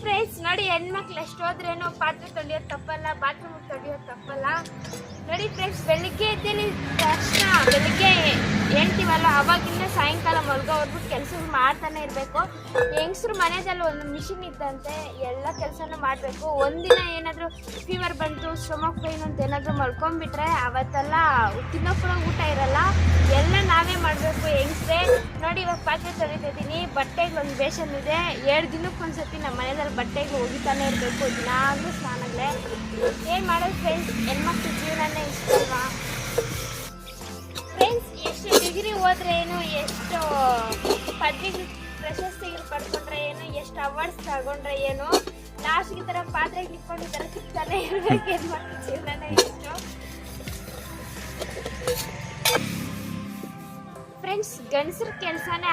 Friends ನೋಡಿ, ಹೆಣ್ಮಕ್ಳು ಎಷ್ಟು ಹೋದ್ರೇನು ಪಾತ್ರೆ ತೊಳೆಯೋದು ತಪ್ಪಲ್ಲ, ಬಾತ್ರೂಮ್ ತೊಳೆಯೋದು ತಪ್ಪಲ್ಲ. ನೋಡಿ ಫ್ರೆಂಡ್ಸ್, ಬೆಳಿಗ್ಗೆ ಎದ್ದೇಳಿ ತಕ್ಷಣ ಬೆಳಿಗ್ಗೆ ಹೇಳ್ತೀವಲ್ಲ ಅವಾಗಿಂದ ಸಾಯಂಕಾಲ ಮಲ್ಗೋವರೆಗೂ ಕೆಲಸಗಳು ಮಾಡ್ತಾನೆ ಇರಬೇಕು. ಹೆಂಗಸ್ರು ಮನೆಯಲ್ಲಿ ಒಂದು ಮಿಷಿನ್ ಇದ್ದಂತೆ ಎಲ್ಲ ಕೆಲಸನೂ ಮಾಡಬೇಕು. ಒಂದಿನ ಏನಾದರೂ ಫೀವರ್ ಬಂತು, ಸ್ಟೊಮಕ್ ಪೇನ್ ಅಂತ ಏನಾದರೂ ಮಲ್ಕೊಂಡ್ಬಿಟ್ರೆ ಅವತ್ತೆಲ್ಲ ತಿನ್ನೋ ಕೂಡ ಊಟ ಇರಲ್ಲ. ಎಲ್ಲ ನಾವೇ ಮಾಡಬೇಕು ಹೆಂಗಸ್ರೆ. ನೋಡಿ ಇವಾಗ ಪಾತ್ರೆ ತೊಳಿತಾ ಇದ್ದೀನಿ, ಬಟ್ಟೆಗೆ ಒಂದು ಬೇಷನ್ ಇದೆ. 7 ದಿನಕ್ಕೊಂದ್ಸತಿ ನಮ್ಮ ಮನೆಯಲ್ಲಿ ಬಟ್ಟೆಗೆ ಒಗಿತಾನೆ ಇರಬೇಕು, ದಿನಾಗಲೂ ಸ್ನಾನಗಳೇ. ಏನು ಮಾಡೋದು ಫ್ರೆಂಡ್ಸ್, ಹೆಣ್ಮಕ್ಳು ಜೀವನನೇ ಇಷ್ಟ ಅಲ್ವಾ ಫ್ರೆಂಡ್ಸ್. ಎಷ್ಟು ಡಿಗ್ರಿ ಹೋದ್ರೆ ಏನು, ಎಷ್ಟು ಪದವಿ ಪ್ರಶಸ್ತಿಗಳು ಪಡ್ಕೊಂಡ್ರೆ ಏನು, ಎಷ್ಟು ಅವಾರ್ಡ್ಸ್ ತಗೊಂಡ್ರೆ ಏನು, ಲಾಸ್ಟ್ಗೆ ಈ ಥರ ಪಾತ್ರೆಗೆ ಇಟ್ಕೊಂಡು ಈ ಥರ ಸಿಗ್ತಾನೆ ಇರಬೇಕು. ಹೆಣ್ಮಕ್ಳು ಜೀವನನೇ ಇಷ್ಟ ಫ್ರೆಂಡ್ಸ್. ಗಂಡಸ್ರ ಕೆಲಸನೇ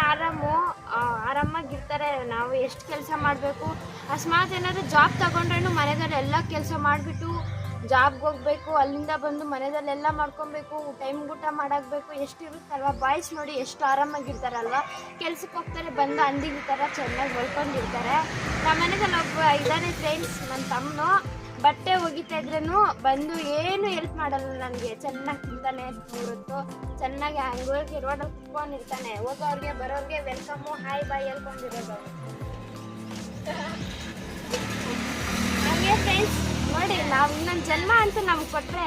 ಆರಾಮಾಗಿರ್ತಾರೆ. ನಾವು ಎಷ್ಟು ಕೆಲಸ ಮಾಡಬೇಕು. ಅಕಸ್ಮಾತ್ ಏನಾದರೂ ಜಾಬ್ ತಗೊಂಡ್ರೂ ಮನೆಯಲ್ಲಿ ಎಲ್ಲ ಕೆಲಸ ಮಾಡಿಬಿಟ್ಟು ಜಾಬ್ಗೆ ಹೋಗ್ಬೇಕು, ಅಲ್ಲಿಂದ ಬಂದು ಮನೆಯಲ್ಲೆಲ್ಲ ಮಾಡ್ಕೊಬೇಕು, ಟೈಮ್ಗೆ ಊಟ ಮಾಡಾಕಬೇಕು, ಎಷ್ಟು ಇರುತ್ತಲ್ವ. ಬಾಯ್ಸ್ ನೋಡಿ ಎಷ್ಟು ಆರಾಮಾಗಿರ್ತಾರಲ್ವ, ಕೆಲ್ಸಕ್ಕೆ ಹೋಗ್ತಾರೆ, ಬಂದು ಅಂದಿಗೆ ಥರ ಚೆನ್ನಾಗಿ ಹೊಲ್ಕೊಂಡಿರ್ತಾರೆ. ನಮ್ಮ ಮನೆಯಲ್ಲಿ ಒಬ್ಬ ಇದ್ದಾನೆ ಫ್ರೆಂಡ್ಸ್, ನನ್ನ ತಮ್ಮನು. ಬಟ್ಟೆ ಒಗಿತಾ ಇದ್ರೂ ಬಂದು ಏನು ಹೆಲ್ಪ್ ಮಾಡಲ್ಲ ನನಗೆ. ಚೆನ್ನಾಗಿ ತಿಂತಾನೆ, 3 ಹೊತ್ತು ಚೆನ್ನಾಗಿ ಹಂಗೋಗಿ ರೋಡಲ್ಲಿ ಕುತ್ಕೊಂಡಿರ್ತಾನೆ. ಹೋಗೋರಿಗೆ ಬರೋರಿಗೆ ವೆಲ್ಕಮ್ಮು, ಹಾಯ್ ಬಾಯ್ ಹೇಳ್ಕೊಂಡಿರೋದು. ಹಾಗೆ ಫ್ರೆಂಡ್ಸ್ ನೋಡಿ, ನಾವು ಇನ್ನೊಂದು ಜನ್ಮ ಅಂತ ನಮ್ಗೆ ಕೊಟ್ಟರೆ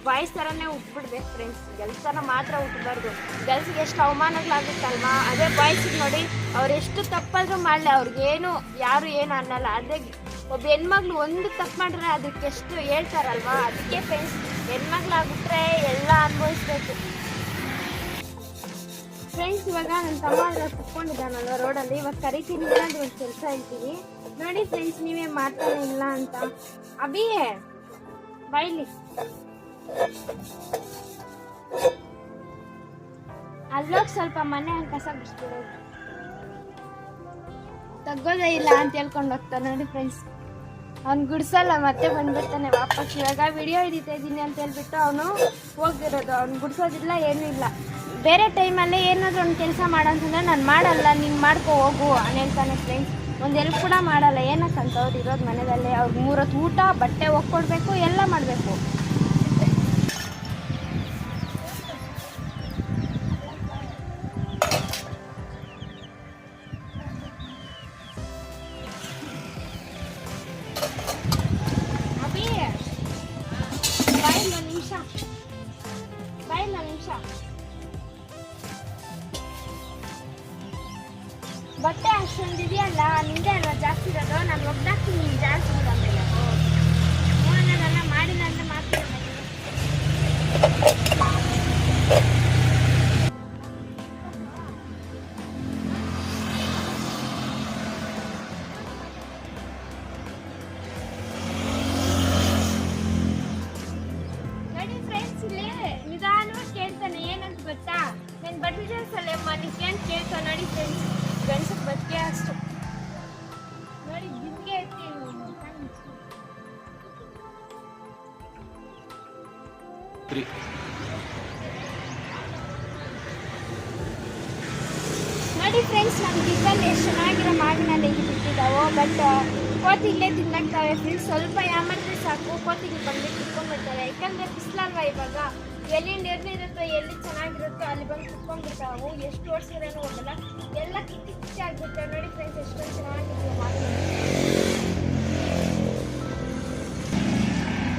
ಬಾಯ್ಸ್ ಥರನೇ ಹುಟ್ಬಿಡ್ಬೇಕು ಫ್ರೆಂಡ್ಸ್. ಗರ್ಲ್ಸ್ ಥರ ಮಾತ್ರ ಹುಟ್ಟಬಾರ್ದು. ಗರ್ಲ್ಸ್ಗೆ ಎಷ್ಟು ಅವಮಾನಗಳಾಗುತ್ತಲ್ವಾ, ಅದೇ ಬಾಯ್ಸಿಗೆ ನೋಡಿ ಅವ್ರು ಎಷ್ಟು ತಪ್ಪಾದರೂ ಮಾಡಲಿ ಅವ್ರಿಗೇನು ಯಾರು ಏನು ಅನ್ನಲ್ಲ. ಅದೇ ಒಬ್ಬ ಹೆಣ್ಮಗ್ಳು ಒಂದು ತಪ್ಪು ಮಾಡಿದ್ರೆ ಅದಕ್ಕೆ ಎಷ್ಟು ಹೇಳ್ತಾರಲ್ವಾ. ಅದಕ್ಕೆ ಫ್ರೆಂಡ್ಸ್, ಹೆಣ್ಮಗ್ಳಾಗ್ಬಿಟ್ರೆ ಎಲ್ಲ ಅನುಭವಿಸ್ಬೇಕು ಫ್ರೆಂಡ್ಸ್. ಇವಾಗ ನನ್ನ ತಮ್ಮ ಕುತ್ಕೊಂಡಿದ್ದಾನಲ್ವ ರೋಡಲ್ಲಿ, ಇವಾಗ ಕರಿತೀನಿ ಅಂತ ಒಂದು ಕೆಲಸ ಹೇಳ್ತೀವಿ. ನೋಡಿ ಫ್ರೆಂಡ್ಸ್, ನೀವೇ ಮಾಡ್ತಾನೆ ಇಲ್ಲ ಅಂತ. ಅಭಿ ಬೈಲಿ, ಅಲ್ಲೋಗಿ ಸ್ವಲ್ಪ ಮನೆ ಕಸ ಬಿಡಿಸ್ಬಿಡೋದು, ತಗ್ಗೋದೇ ಇಲ್ಲ ಅಂತ ಹೇಳ್ಕೊಂಡು ಹೋಗ್ತಾನೆ. ನೋಡಿ ಫ್ರೆಂಡ್ಸ್, ಅವ್ನು ಗುಡ್ಸಲ್ಲ, ಮತ್ತೆ ಬಂದ್ಬಿಡ್ತಾನೆ ವಾಪಸ್. ಇವಾಗ ವಿಡಿಯೋ ಹಿಡಿತಾ ಇದ್ದೀನಿ ಅಂತ ಹೇಳ್ಬಿಟ್ಟು ಅವನು ಹೋಗಿರೋದು. ಅವ್ನು ಗುಡ್ಸೋದಿಲ್ಲ, ಏನೂ ಇಲ್ಲ. ಬೇರೆ ಟೈಮಲ್ಲೇ ಏನಾದರೂ ಒಂದು ಕೆಲಸ ಮಾಡೋಂತಂದ್ರೆ ನಾನು ಮಾಡಲ್ಲ, ನೀನು ಮಾಡ್ಕೊ ಹೋಗು ಅಂತ ಹೇಳ್ತಾನೆ ಫ್ರೆಂಡ್ಸ್. ಒಂದು ಹೆಲ್ಪ್ ಕೂಡ ಮಾಡಲ್ಲ. ಏನಕ್ಕಂತ ಅವ್ರು ಇರೋದು ಮನೆಯಲ್ಲೇ. ಅವ್ರಿಗೆ 3 ಹೊತ್ತು ಊಟ, ಬಟ್ಟೆ ಒಕ್ಕೊಡ್ಬೇಕು, ಎಲ್ಲ ಮಾಡಬೇಕು. ಬಟ್ಟೆ ಅಷ್ಟೊಂದು ಇದೆಯಲ್ಲ, ನಿಂದೆ ಅಲ್ವಾ ಜಾಸ್ತಿ ಇರೋದು, ನಾನು ಒಬ್ಬದಾಗ್ತೀನಿ, ನೀನು ಜಾಸ್ತಿ ಇರೋದಿಲ್ಲ. ಅನ್ನೋದೆಲ್ಲ ಮಾಡಿಲ್ಲ ಅಂದರೆ ಮಾಡ್ತೀನಿ. ನೋಡಿ ಫ್ರೆಂಡ್ಸ್, ಇಲ್ಲಿ ನಿಧಾನವಾಗಿ ಕೇಳ್ತಾನೆ. ಏನಂತ ಗೊತ್ತಾ, ನಾನು ಬಟ್ಟೆ ಸಲಮ್ಮ ನಿಂತ್ಕೊಂಡು ಕೇಳ್ತಾನೆ. ನೋಡಿ ಫ್ರೆಂಡ್ಸ್, ಗಂಡಸಕ್ಕೆ ಬದುಕೆ ಅಷ್ಟು. ನೋಡಿ ಬಿಂದಿಗೆ ಎತ್ತಿ ನೋಡಿ ಫ್ರೆಂಡ್ಸ್, ನಮ್ಮ ಗಿಡದಲ್ಲಿ ಎಷ್ಟು ಚೆನ್ನಾಗಿರೋ ಮಾವಿನಲ್ಲಿ ಬಿಟ್ಟಿದ್ದಾವೋ. ಬಟ್ ಕೋತಿ ಇಲ್ಲೇ ತಿನ್ನಕ್ತಾವೆ ಫ್ರೆಂಡ್ಸ್. ಸ್ವಲ್ಪ ಯಾಮಂದ್ರೆ ಸಾಕು, ಕೋತಿಗೆ ಬಂದ್ಬಿಟ್ಟು ಕುತ್ಕೊಂಡ್ಬಿಡ್ತಾರೆ. ಯಾಕಂದರೆ ಬಿಸಿಲಲ್ವ ಇವಾಗ, ಎಲ್ಲಿ ನೀರಿರುತ್ತೋ, ಎಲ್ಲಿ ಚೆನ್ನಾಗಿರುತ್ತೋ ಅಲ್ಲಿ ಬಂದು ಕುತ್ಕೊಂಡ್ಬಿಡ್ತಾವು. ಎಷ್ಟು ಓಡಿಸಿದ್ರೇನು ಹೋಗಲ್ಲ, ಎಲ್ಲ ಕಿಚ್ಚಿ ಕಿಚ್ಚಿ ಆಗ್ಬಿಡ್ತಾರೆ. ನೋಡಿ ಫ್ರೆಂಡ್ಸ್, ಎಷ್ಟೊಂದು ಚೆನ್ನಾಗಿರುತ್ತೆ ಮಾವಿನ.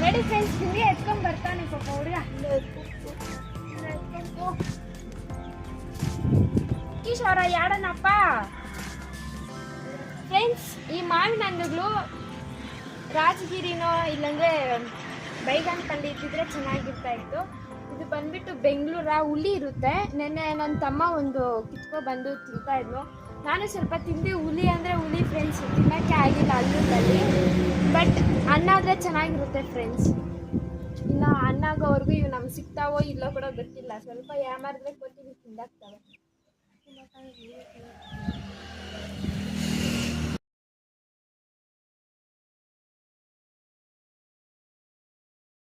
ನೋಡಿ ಫ್ರೆಂಡ್ಸ್, ಹಿಂಗೆ ಎತ್ಕೊಂಡ್ ಬರ್ತಾನೆ ಪಾಪ ಹುಡುಗ. ಕಿಶೋರ ಯಾಡನಪ್ಪ ಫ್ರೆಂಡ್ಸ್. ಈ ಮಾವಿನ ಹಣ್ಣುಗಳು ರಾಜಗಿರಿನೋ ಇಲ್ಲಾಂದ್ರೆ ಬೈಗನ್ಪಲ್ಲಿ ಇದ್ದಿದ್ರೆ ಚೆನ್ನಾಗಿರ್ತಾ ಇತ್ತು. ಇದು ಬಂದ್ಬಿಟ್ಟು ಬೆಂಗಳೂರ ಹುಳಿ ಇರುತ್ತೆ. ನೆನ್ನೆ ನನ್ನ ತಮ್ಮ ಒಂದು ಕಿತ್ಕೊ ಬಂದು ತಿಂತಾ ಇದ್ನು. ನಾನು ಸ್ವಲ್ಪ ತಿಂದು. ಹುಳಿ ಅಂದರೆ ಹುಳಿ ಫ್ರೆಂಡ್ಸ್, ತಿನ್ನೋಕ್ಕೆ ಆಗಿಲ್ಲ ಅಲ್ಲೂರಲ್ಲಿ. ಬಟ್ ಅನ್ನ ಆದರೆ ಚೆನ್ನಾಗಿರುತ್ತೆ ಫ್ರೆಂಡ್ಸ್. ಇನ್ನು ಅನ್ನ ಆಗೋವರೆಗೂ ಇವು ನಮ್ಗೆ ಸಿಗ್ತಾವೋ ಇಲ್ಲೋ ಕೂಡ ಗೊತ್ತಿಲ್ಲ. ಸ್ವಲ್ಪ ಯಾಮಾರಿದ್ರೆ ಕೊತ್ತಿಗೆ ತಿಂದಾಗ್ತವೆ.